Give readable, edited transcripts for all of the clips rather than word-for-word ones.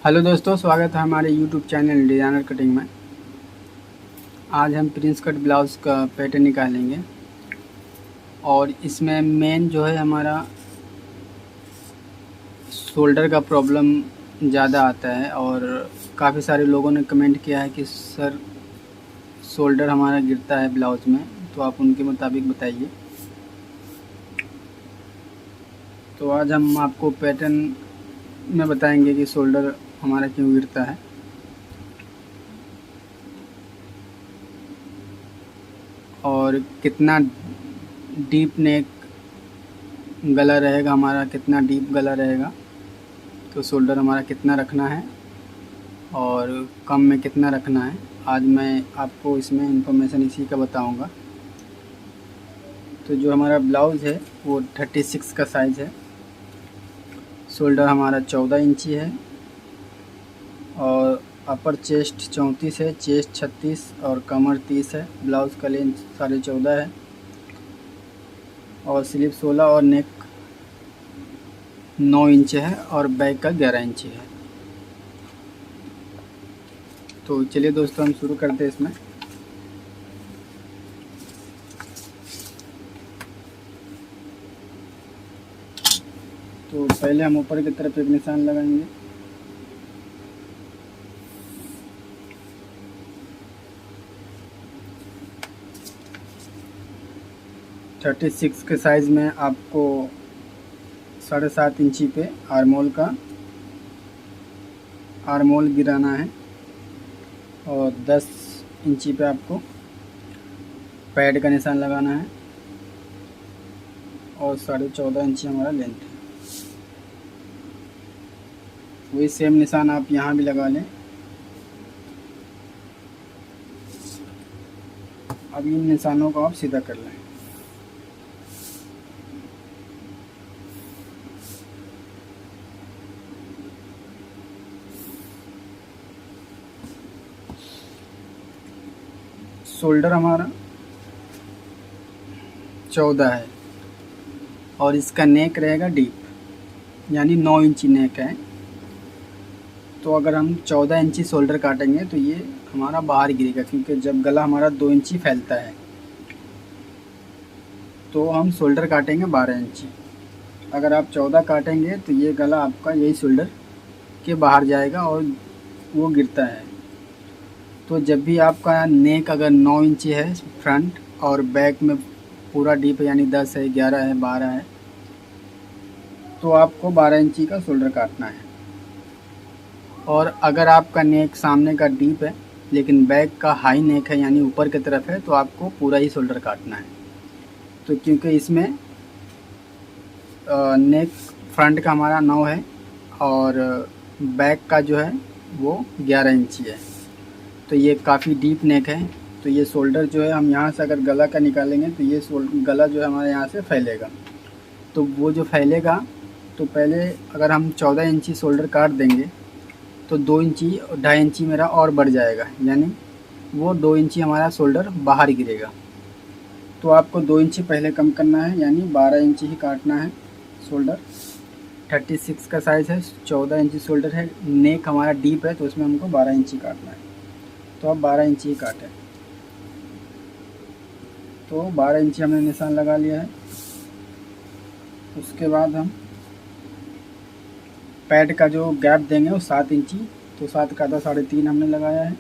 Hello दोस्तों, स्वागत है हमारे यूट्यूब चैनल डिज़ाइनर कटिंग में। आज हम प्रिंस कट ब्लाउज़ का पैटर्न निकालेंगे और इसमें मेन जो है हमारा शोल्डर का प्रॉब्लम ज़्यादा आता है। और काफ़ी सारे लोगों ने कमेंट किया है कि सर शोल्डर हमारा गिरता है ब्लाउज़ में, तो आप उनके मुताबिक बताइए। तो आज हम आपको पैटर्न में बताएंगे कि शोल्डर हमारा क्यों गिरता है और कितना डीप नेक गला रहेगा हमारा, कितना डीप गला रहेगा, तो शोल्डर हमारा कितना रखना है और कम में कितना रखना है। आज मैं आपको इसमें इंफॉर्मेशन इसी का बताऊंगा। तो जो हमारा ब्लाउज़ है वो 36 का साइज़ है, शोल्डर हमारा 14 इंची है और अपर चेस्ट 34 है, चेस्ट 36 और कमर 30 है। ब्लाउज़ का लेंथ 14.5 है और स्लीव 16 और नेक 9 इंच है और बैक का 11 इंच है। तो चलिए दोस्तों, हम शुरू करते हैं इसमें। तो पहले हम ऊपर की तरफ एक निशान लगाएंगे। थर्टी सिक्स के साइज़ में आपको 7.5 इंची पे आर्मोल गिराना है और 10 इंची पे आपको पैड का निशान लगाना है और 14.5 इंची हमारा लेंथ है। वही सेम निशान आप यहाँ भी लगा लें। अब इन निशानों को आप सीधा कर लें। शोल्डर हमारा 14 है और इसका नेक रहेगा डीप, यानी 9 इंची नेक है। तो अगर हम 14 इंची शोल्डर काटेंगे तो ये हमारा बाहर गिरेगा, क्योंकि जब गला हमारा 2 इंची फैलता है तो हम शोल्डर काटेंगे 12 इंची। अगर आप 14 काटेंगे तो ये गला आपका यही शोल्डर के बाहर जाएगा और वो गिरता है। तो जब भी आपका नेक अगर 9 इंची है फ्रंट और बैक में पूरा डीप है, यानी 10 है, 11 है, 12 है, तो आपको 12 इंची का शोल्डर काटना है। और अगर आपका नेक सामने का डीप है लेकिन बैक का हाई नेक है, यानी ऊपर की तरफ है, तो आपको पूरा ही शोल्डर काटना है। तो क्योंकि इसमें नेक फ्रंट का हमारा 9 है और बैक का जो है वो 11 इंची है, तो ये काफ़ी डीप नेक है। तो ये शोल्डर जो है हम यहाँ से अगर गला का निकालेंगे तो ये गला जो है हमारे यहाँ से फैलेगा। तो वो जो फैलेगा, तो पहले अगर हम 14 इंची शोल्डर काट देंगे तो 2 इंची 2.5 इंची मेरा और बढ़ जाएगा, यानी वो 2 इंची हमारा शोल्डर बाहर गिरेगा। तो आपको 2 इंची पहले कम करना है, यानी 12 इंची ही काटना है शोल्डर। 36 का साइज़ है, 14 इंची शोल्डर है, नेक हमारा डीप है तो उसमें हमको 12 इंची काटना है। तो अब 12 इंची ही काटें। तो 12 इंची हमने निशान लगा लिया है। उसके बाद हम पैड का जो गैप देंगे वो 7 इंची, तो 7 का आधा 3.5 हमने लगाया है।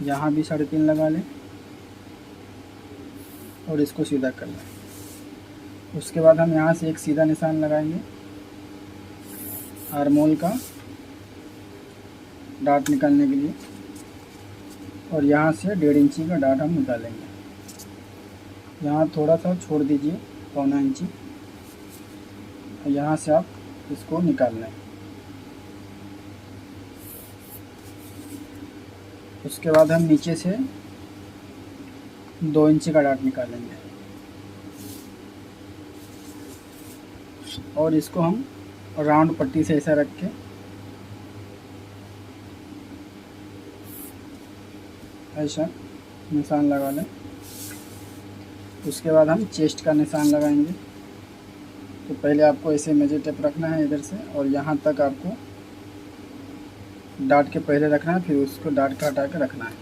यहाँ भी 3.5 लगा लें और इसको सीधा कर लें। उसके बाद हम यहाँ से एक सीधा निशान लगाएंगे आर्मोल का डाट निकालने के लिए, और यहाँ से 1.5 इंची का डाट हम निकालेंगे। यहाँ थोड़ा सा छोड़ दीजिए, 1.25 इंची, और यहाँ से आप इसको निकाल लें। उसके बाद हम नीचे से 2 इंची का डाट निकालेंगे और इसको हम राउंड पट्टी से ऐसा रख के ऐसा निशान लगा लें। उसके बाद हम चेस्ट का निशान लगाएंगे। तो पहले आपको ऐसे मेजर टेप रखना है इधर से, और यहाँ तक आपको डाट के पहले रखना है, फिर उसको डाट का हटा के रखना है।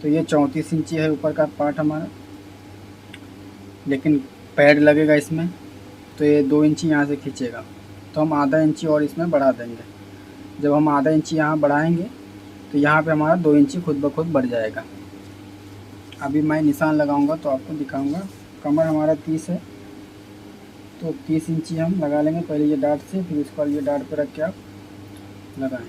तो ये 34 इंची है ऊपर का पार्ट हमारा, लेकिन पैड लगेगा इसमें, तो ये 2 इंची यहाँ से खींचेगा, तो हम आधा इंची और इसमें बढ़ा देंगे। जब हम आधा इंची यहाँ बढ़ाएंगे तो यहाँ पे हमारा 2 इंची खुद ब खुद बढ़ जाएगा। अभी मैं निशान लगाऊंगा तो आपको दिखाऊंगा। कमर हमारा 30 है, तो 30 इंची हम लगा लेंगे पहले ये डाट से, फिर उसके बाद ये डाट पे रख के आप लगाएं।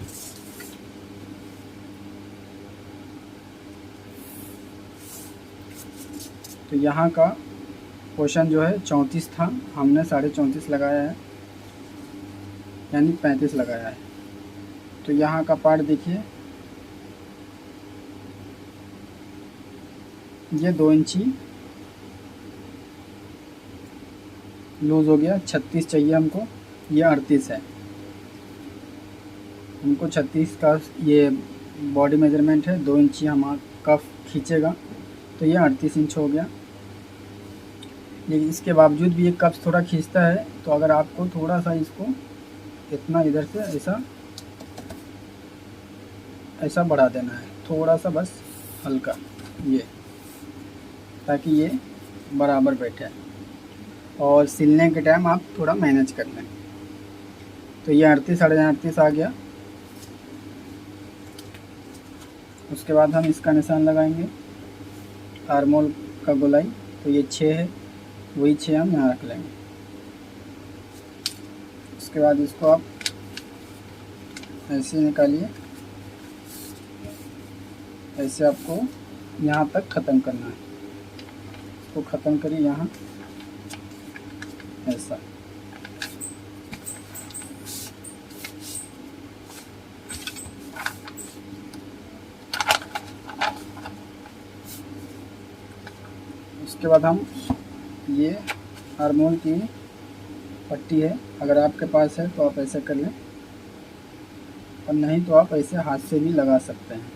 तो यहाँ का पोर्शन जो है 34 था, हमने 34.5 लगाया है, यानी 35 लगाया है। तो यहाँ का पार्ट देखिए, ये 2 इंची लूज़ हो गया। 36 चाहिए हमको, ये 38 है। हमको 36 का ये बॉडी मेजरमेंट है, 2 इंची हमारा कफ खींचेगा, तो ये 38 इंच हो गया। लेकिन इसके बावजूद भी ये कफ थोड़ा खींचता है, तो अगर आपको थोड़ा सा इसको इतना इधर से ऐसा बढ़ा देना है, थोड़ा सा बस हल्का, ये, ताकि ये बराबर बैठे, और सिलने के टाइम आप थोड़ा मैनेज कर लें। तो ये 38 38.5 आ गया। उसके बाद हम इसका निशान लगाएंगे आर्मोल का गोलाई, तो ये 6 है, वही 6 हम यहाँ रख लेंगे। उसके बाद इसको आप ऐसे निकालिए, ऐसे आपको यहाँ तक ख़त्म करना है। इसको ख़त्म करिए यहाँ, ऐसा। उसके बाद हम ये आर्मोल की पट्टी है, अगर आपके पास है तो आप ऐसे कर लें, और नहीं तो आप ऐसे हाथ से भी लगा सकते हैं।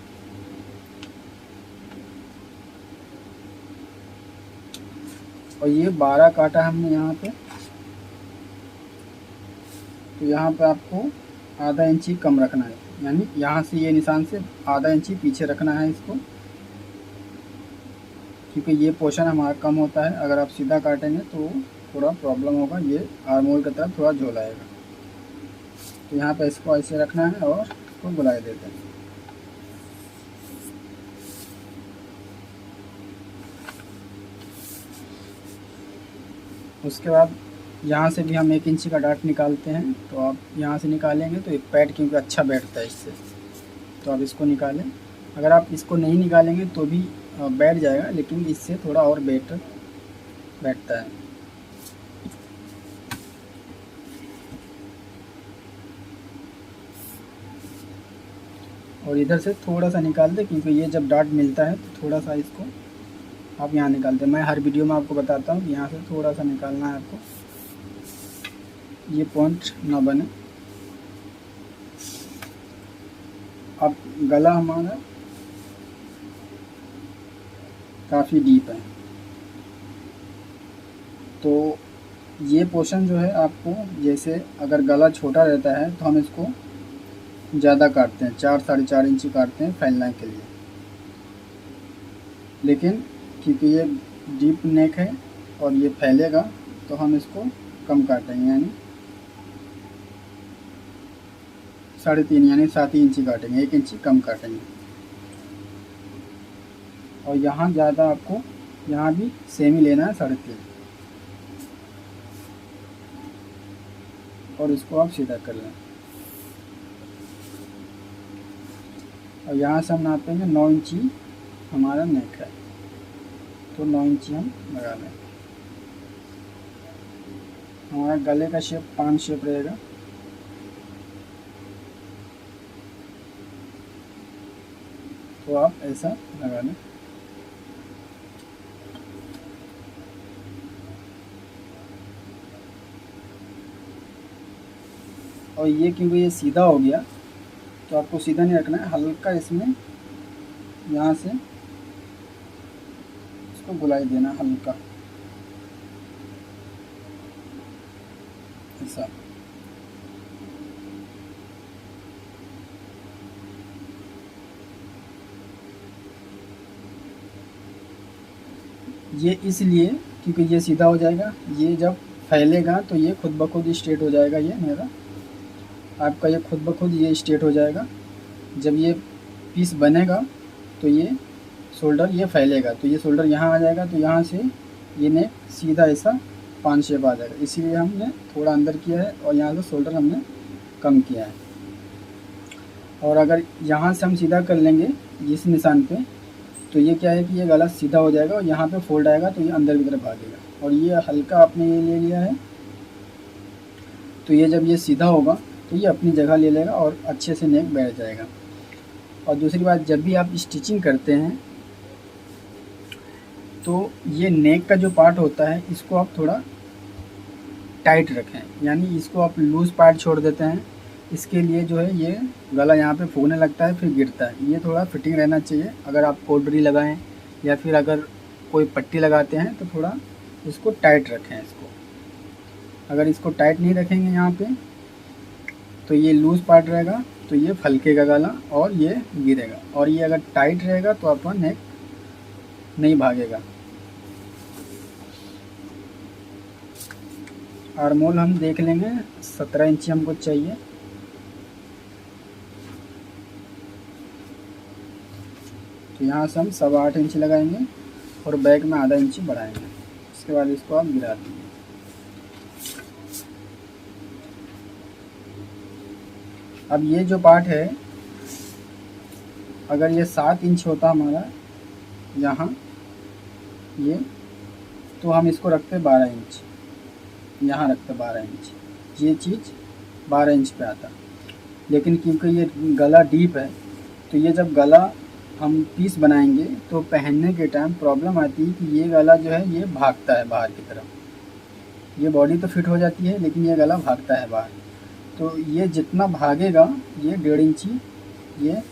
और ये 12 काटा हमने यहाँ पे, तो यहाँ पे आपको आधा इंची कम रखना है, यानी यहाँ से ये निशान से आधा इंची पीछे रखना है इसको, क्योंकि ये पोर्शन हमारा कम होता है। अगर आप सीधा काटेंगे तो थोड़ा प्रॉब्लम होगा, ये आर्मोल की तरफ थोड़ा झोल आएगा। तो यहाँ पे इसको ऐसे रखना है और इसको बुलाए देते हैं। उसके बाद यहाँ से भी हम 1 इंची का डाट निकालते हैं, तो आप यहाँ से निकालेंगे तो एक पैड क्योंकि अच्छा बैठता है इससे, तो आप इसको निकालें। अगर आप इसको नहीं निकालेंगे तो भी बैठ जाएगा, लेकिन इससे थोड़ा और बेटर बैठता है। और इधर से थोड़ा सा निकाल दे, क्योंकि ये जब डाट मिलता है तो थोड़ा सा इसको आप यहाँ निकाल दें। मैं हर वीडियो में आपको बताता हूँ कि यहाँ से थोड़ा सा निकालना है आपको, ये पॉइंट ना बने। अब गला हमारा काफ़ी डीप है, तो ये पोर्शन जो है आपको, जैसे अगर गला छोटा रहता है तो हम इसको ज़्यादा काटते हैं, 4 साढ़े 4 इंची काटते हैं फैलने के लिए। लेकिन क्योंकि ये डीप नेक है और ये फैलेगा, तो हम इसको कम काटेंगे, यानी 3.5 यानी 7 इंची काटेंगे, 1 इंची कम काटेंगे। और यहाँ ज़्यादा आपको, यहाँ भी सेम ही लेना है 3.5, और इसको आप सीधा कर लें। और यहाँ से हम नापेंगे 9 इंची हमारा नेक है, तो 9 इंची हम लगा लें। हमारा गले का शेप 5 शेप रहेगा, तो आप ऐसा लगा लें। और ये क्योंकि ये सीधा हो गया, तो आपको सीधा नहीं रखना है, हल्का इसमें यहाँ से इसको बुलाई देना हल्का, ऐसा। ये इसलिए क्योंकि ये सीधा हो जाएगा, ये जब फैलेगा तो ये खुद ब खुद स्ट्रेट हो जाएगा। ये मेरा आपका ये खुद ब खुद ये स्ट्रेट हो जाएगा। जब ये पीस बनेगा तो ये शोल्डर ये फैलेगा, तो ये शोल्डर यहाँ आ जाएगा, तो यहाँ से ये नेक सीधा ऐसा पान शेप आ जाएगा। इसीलिए हमने थोड़ा अंदर किया है और यहाँ से शोल्डर हमने कम किया है। और अगर यहाँ से हम सीधा कर लेंगे इस निशान पे, तो ये क्या है कि ये गला सीधा हो जाएगा और यहाँ पे फोल्ड आएगा तो ये अंदर की तरफ भागेगा। और ये हल्का आपने ये ले लिया है, तो ये जब ये सीधा होगा तो ये अपनी जगह ले लेगा और अच्छे से नेक बैठ जाएगा। और दूसरी बात, जब भी आप स्टिचिंग करते हैं तो ये नेक का जो पार्ट होता है इसको आप थोड़ा टाइट रखें, यानी इसको आप लूज़ पार्ट छोड़ देते हैं। इसके लिए जो है ये गला यहाँ पे फूलने लगता है, फिर गिरता है। ये थोड़ा फिटिंग रहना चाहिए। अगर आप कोडरी लगाएं या फिर अगर कोई पट्टी लगाते हैं तो थोड़ा इसको टाइट रखें। इसको अगर इसको टाइट नहीं रखेंगे यहाँ पे तो ये लूज़ पार्ट रहेगा, तो ये फलकेगा गला और ये गिरेगा। और ये अगर टाइट रहेगा तो आपका नेक नहीं भागेगा। आर्मोल हम देख लेंगे, 17 इंची हमको चाहिए। तो यहाँ से हम 8.25 इंच लगाएंगे और बैक में आधा इंच बढ़ाएंगे। उसके बाद इसको आप गिरा देंगे। अब ये जो पार्ट है, अगर ये 7 इंच होता हमारा यहाँ ये, तो हम इसको रखते 12 इंच, यहाँ रखते 12 इंच, ये चीज़ 12 इंच पे आता। लेकिन क्योंकि ये गला डीप है तो ये जब गला हम पीस बनाएंगे तो पहनने के टाइम प्रॉब्लम आती है कि ये गला जो है ये भागता है बाहर की तरफ। ये बॉडी तो फिट हो जाती है लेकिन ये गला भागता है बाहर। तो ये जितना भागेगा, ये 1.5 इंची, ये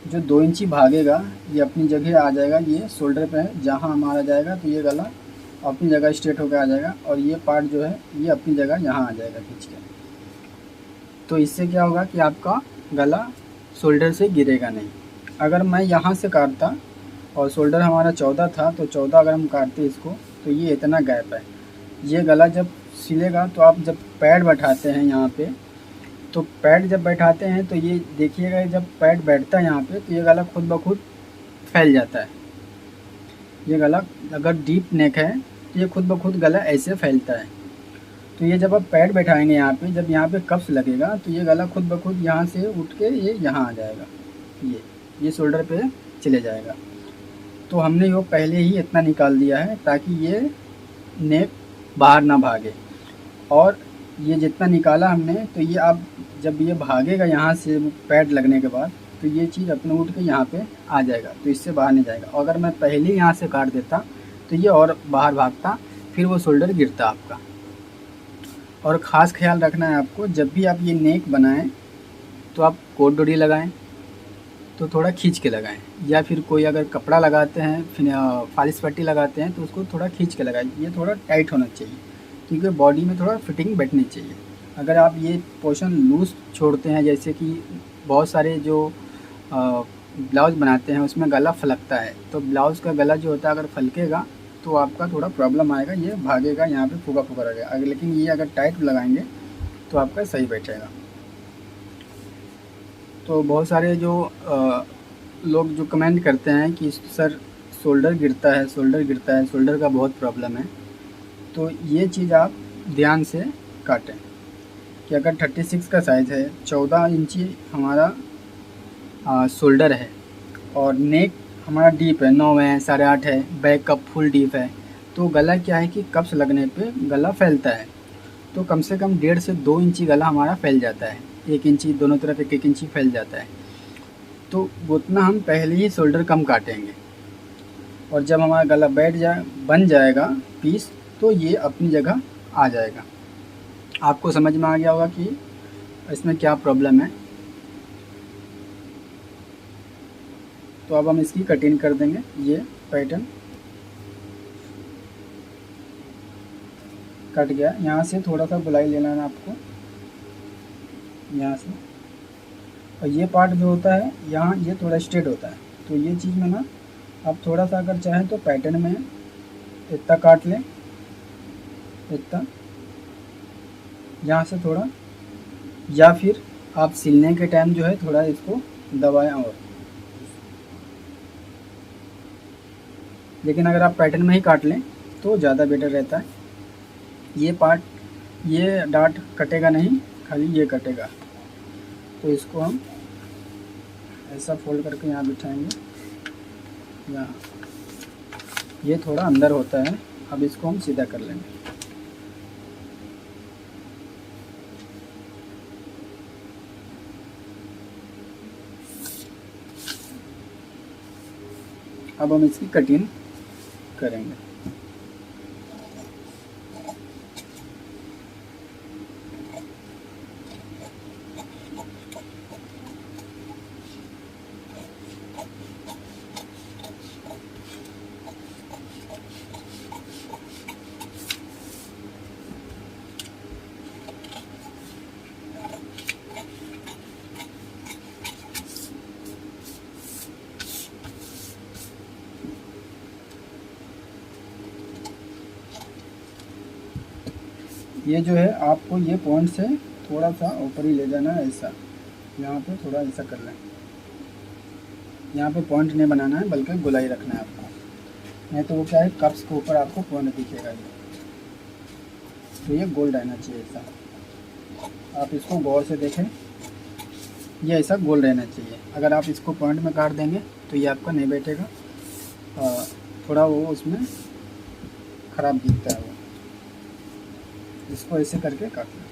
जो 2 इंची भागेगा ये अपनी जगह आ जाएगा। ये शोल्डर पे है, जहाँ हमारा जाएगा तो ये गला अपनी जगह स्ट्रेट होकर आ जाएगा और ये पार्ट जो है ये अपनी जगह यहाँ आ जाएगा खींच के। तो इससे क्या होगा कि आपका गला शोल्डर से गिरेगा नहीं। अगर मैं यहाँ से काटता और शोल्डर हमारा 14 था तो 14 अगर हम काटते इसको तो ये इतना गैप है। ये गला जब सिलेगा तो आप जब पैड बैठाते हैं यहाँ पे, तो पैड जब बैठाते हैं तो ये देखिएगा जब पैड बैठता है यहाँ पे तो ये गला खुद ब खुद फैल जाता है। ये गला अगर डीप नेक है तो ये खुद ब खुद गला ऐसे फैलता है। तो ये जब आप पैड बैठाएंगे यहाँ पे, जब यहाँ पे कप्स लगेगा तो ये गला खुद ब खुद यहाँ से उठ के ये यहाँ आ जाएगा, ये शोल्डर पे चले जाएगा। तो हमने वो पहले ही इतना निकाल दिया है ताकि ये नेक बाहर ना भागे। और ये जितना निकाला हमने तो ये अब जब ये भागेगा यहाँ से पैड लगने के बाद तो ये चीज़ अपने उठ के यहाँ पे आ जाएगा, तो इससे बाहर नहीं जाएगा। अगर मैं पहले यहाँ से काट देता तो ये और बाहर भागता, फिर वो शोल्डर गिरता आपका। और ख़ास ख्याल रखना है आपको, जब भी आप ये नेक बनाएं तो आप कोट डोरी लगाएं तो थोड़ा खींच के लगाएं, या फिर कोई अगर कपड़ा लगाते हैं फिर फालिस पट्टी लगाते हैं तो उसको थोड़ा खींच के लगाएं। ये थोड़ा टाइट होना चाहिए क्योंकि बॉडी में थोड़ा फिटिंग बैठनी चाहिए। अगर आप ये पोर्शन लूज़ छोड़ते हैं, जैसे कि बहुत सारे जो ब्लाउज़ बनाते हैं उसमें गला फलकता है, तो ब्लाउज़ का गला जो होता है अगर फलकेगा तो आपका थोड़ा प्रॉब्लम आएगा, ये भागेगा, यहाँ पे फूका फूका रहेगा। अगर लेकिन ये अगर टाइट लगाएंगे तो आपका सही बैठेगा। तो बहुत सारे जो लोग जो कमेंट करते हैं कि सर शोल्डर गिरता है, शोल्डर गिरता है, शोल्डर का बहुत प्रॉब्लम है, तो ये चीज़ आप ध्यान से काटें कि अगर 36 का साइज़ है, 14 इंची हमारा शोल्डर है और नेक हमारा डीप है, 9 है, 8.5 है, बैक का फुल डीप है, तो गला क्या है कि कप्स लगने पे गला फैलता है। तो कम से कम 1.5 से 2 इंची गला हमारा फैल जाता है, 1 इंची दोनों तरफ 1-1 इंची फैल जाता है। तो उतना हम पहले ही शोल्डर कम काटेंगे और जब हमारा गला बन जाएगा पीस तो ये अपनी जगह आ जाएगा। आपको समझ में आ गया होगा कि इसमें क्या प्रॉब्लम है। तो अब हम इसकी कटिंग कर देंगे। ये पैटर्न कट गया, यहाँ से थोड़ा सा गोलाई लेना है आपको यहाँ से, और ये पार्ट जो होता है यहाँ ये थोड़ा स्ट्रेट होता है, तो ये चीज़ में ना आप थोड़ा सा अगर चाहें तो पैटर्न में इतना काट लें, इतना यहाँ से थोड़ा, या फिर आप सिलने के टाइम जो है थोड़ा इसको दबाएं और, लेकिन अगर आप पैटर्न में ही काट लें तो ज़्यादा बेटर रहता है। ये पार्ट, ये डार्ट कटेगा नहीं, खाली ये कटेगा। तो इसको हम ऐसा फोल्ड करके यहाँ बिठाएंगे, यहाँ ये थोड़ा अंदर होता है। अब इसको हम सीधा कर लेंगे। अब हम इसकी कटिंग करेंगे। ये जो है आपको ये पॉइंट से थोड़ा सा ऊपर ही ले जाना है, ऐसा यहाँ पे थोड़ा ऐसा कर लें। यहाँ पे पॉइंट नहीं बनाना है बल्कि गोलाई रखना है आपको, नहीं तो वो क्या है कप्स के ऊपर आपको पॉइंट दिखेगा ये। तो ये गोल रहना चाहिए ऐसा, आप इसको गौर से देखें, ये ऐसा गोल रहना चाहिए। अगर आप इसको पॉइंट में काट देंगे तो ये आपका नहीं बैठेगा, थोड़ा वो उसमें ख़राब दिखता है वो। इसको ऐसे करके काटना।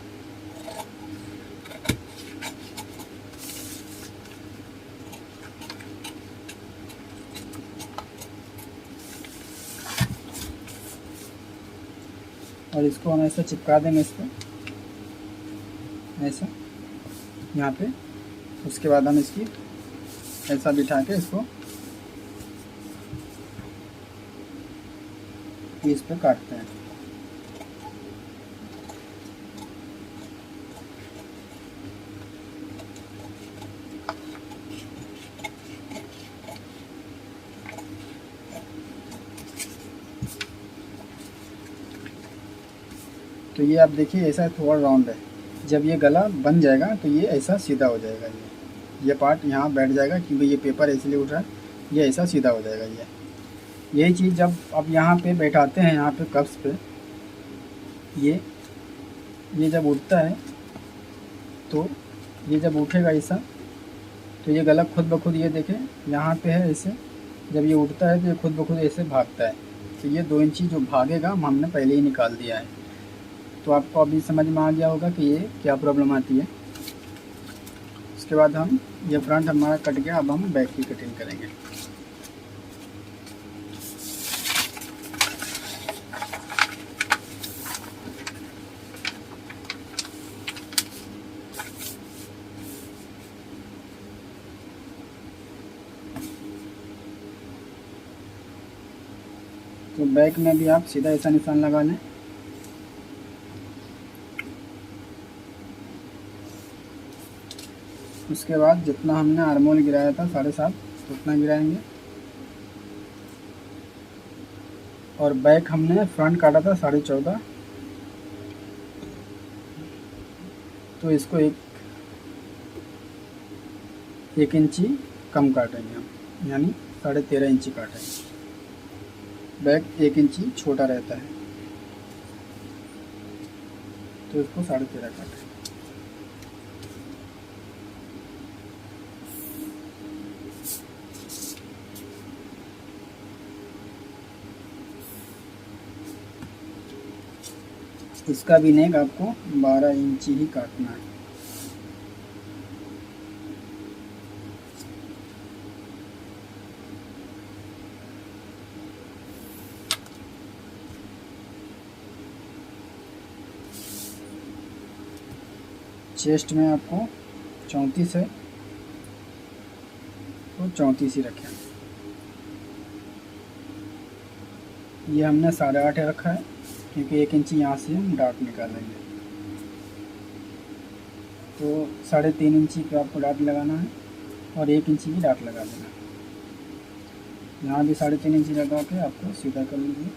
और इसको हम ऐसा चिपका देंगे इस पर, ऐसा यहाँ पे। उसके बाद हम इसकी ऐसा बिठा के इसको इस पे काटते हैं। तो ये आप देखिए ऐसा थोड़ा राउंड है, जब ये गला बन जाएगा तो ये ऐसा सीधा हो जाएगा। ये पार्ट यहाँ बैठ जाएगा क्योंकि ये पेपर इसलिए उठ रहा है, ये ऐसा सीधा हो जाएगा। यही चीज़ जब आप यहाँ पे बैठाते हैं, यहाँ पे कप्स पे, ये जब उठता है तो ये जब उठेगा ऐसा, तो ये गला खुद ब खुद, ये देखें यहाँ पे है ऐसे, जब ये उठता है तो ये खुद ब खुद ऐसे भागता है। तो ये 2 इंची जो भागेगा हमने पहले ही निकाल दिया है। तो आपको अभी समझ में आ गया होगा कि ये क्या प्रॉब्लम आती है। उसके बाद हम ये फ्रंट हमारा कट गया, अब हम बैक की कटिंग करेंगे। तो बैक में भी आप सीधा ऐसा निशान लगा लें। उसके बाद जितना हमने आर्मोल गिराया था 7.5 उतना गिराएंगे। और बैक हमने फ्रंट काटा था 14.5, तो इसको एक इंची कम काटेंगे हम, यानी 13.5 इंची काटेंगे। बैक 1 इंची छोटा रहता है तो इसको 13.5 काटें। इसका भी नेक आपको 12 इंची ही काटना है। चेस्ट में आपको 34 है तो 34 ही रखें। ये हमने 8.5 रखा है क्योंकि 1 इंची यहाँ से हम डार्ट निकालेंगे। तो 3.5 इंची पे आपको डार्ट लगाना है और 1 इंची की डार्ट लगा देना। यहाँ भी 3.5 इंची लगा के आपको सीधा कर लीजिए।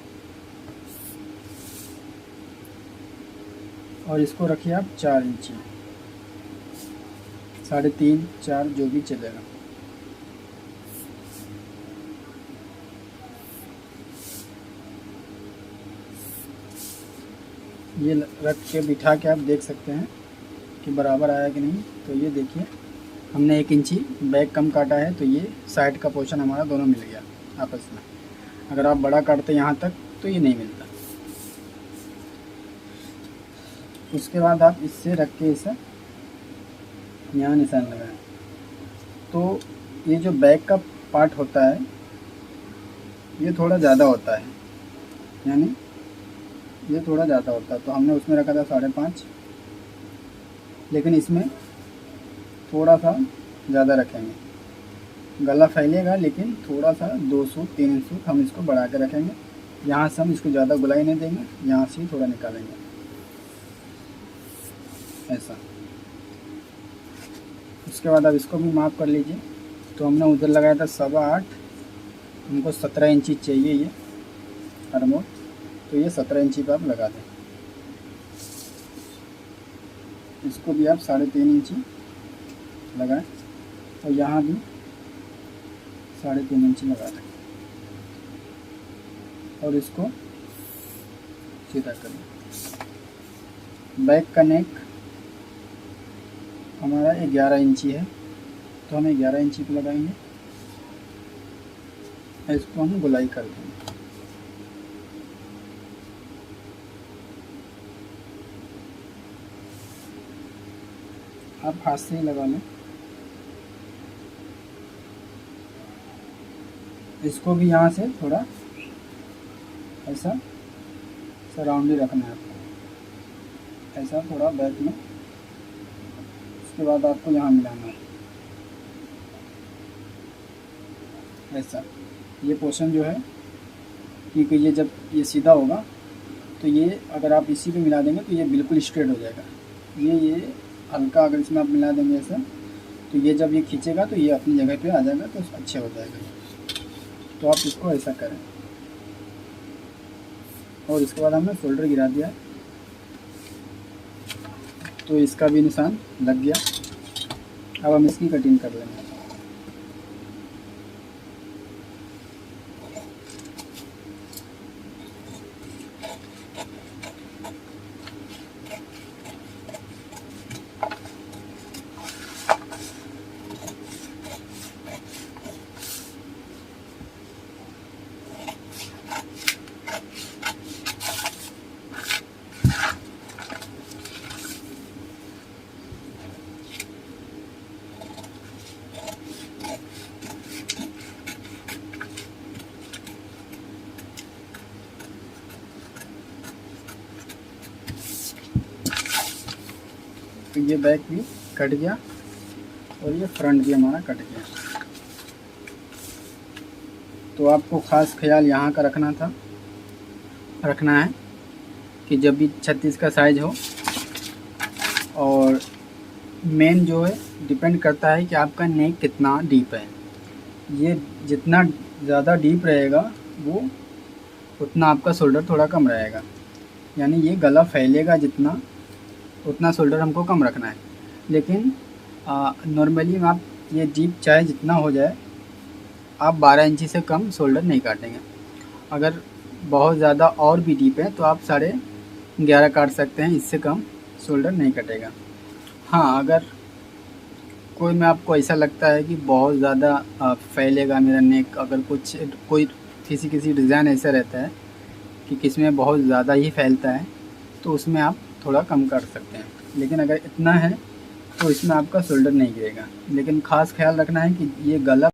और इसको रखिए आप 4 इंची, 3.5 4 जो भी चलेगा। ये रख के बिठा के आप देख सकते हैं कि बराबर आया कि नहीं। तो ये देखिए हमने 1 इंची बैक कम काटा है, तो ये साइड का पोर्शन हमारा दोनों मिल गया आपस में। अगर आप बड़ा काटते यहाँ तक तो ये नहीं मिलता। उसके बाद आप इससे रख के इसे यहाँ निशान लगाएं। तो ये जो बैक का पार्ट होता है ये थोड़ा ज़्यादा होता है, यानी ये थोड़ा ज़्यादा होता है। तो हमने उसमें रखा था 5.5, लेकिन इसमें थोड़ा सा ज़्यादा रखेंगे। गला फैलेगा लेकिन थोड़ा सा 2 सूट 3 सूट हम इसको बढ़ा के रखेंगे। यहाँ से हम इसको ज़्यादा गुलाई नहीं देंगे, यहाँ से ही थोड़ा निकालेंगे ऐसा। उसके बाद अब इसको भी माप कर लीजिए। तो हमने उधर लगाया था 8.25, हमको 17 इंची चाहिए ये आर्मोल, तो ये 17 इंची पर आप लगा दें। इसको भी आप 3.5 इंची लगाएं और यहाँ भी 3.5 इंची लगा दें और इसको सीधा कर लें। बैक का नेक हमारा 11 इंची है, तो हम 11 इंची पे लगाएंगे। इसको हम गुलाई कर देंगे। आप हाथ से ही लगा लें। इसको भी यहाँ से थोड़ा ऐसा सराउंड ही रखना है आपको, ऐसा थोड़ा बैक में। उसके बाद आपको यहाँ मिलाना है ऐसा। ये पोर्शन जो है, क्योंकि ये जब ये सीधा होगा तो ये अगर आप इसी पे मिला देंगे तो ये बिल्कुल स्ट्रेट हो जाएगा। ये हल्का अगर इसमें आप मिला देंगे ऐसा, तो ये जब ये खींचेगा तो ये अपनी जगह पे आ जाएगा, तो अच्छे हो जाएगा। तो आप इसको ऐसा करें। और इसके बाद हमने शोल्डर गिरा दिया, तो इसका भी निशान लग गया। अब हम इसकी कटिंग कर लेंगे। तो ये बैक भी कट गया और ये फ्रंट भी हमारा कट गया। तो आपको ख़ास ख्याल यहाँ का रखना है कि जब भी 36 का साइज़ हो, और मेन जो है डिपेंड करता है कि आपका नेक कितना डीप है। ये जितना ज़्यादा डीप रहेगा वो उतना आपका शोल्डर थोड़ा कम रहेगा, यानी ये गला फैलेगा जितना उतना शोल्डर हमको कम रखना है। लेकिन नॉर्मली आप ये डीप चाहे जितना हो जाए, आप 12 इंची से कम शोल्डर नहीं काटेंगे। अगर बहुत ज़्यादा और भी डीप है तो आप 11.5 काट सकते हैं, इससे कम शोल्डर नहीं कटेगा। हाँ, अगर कोई में आपको ऐसा लगता है कि बहुत ज़्यादा फैलेगा मेरा नेक, अगर कोई किसी डिज़ाइन ऐसा रहता है कि किसमें बहुत ज़्यादा ही फैलता है, तो उसमें आप थोड़ा कम कर सकते हैं। लेकिन अगर इतना है तो इसमें आपका शोल्डर नहीं गिरेगा। लेकिन ख़ास ख्याल रखना है कि ये गला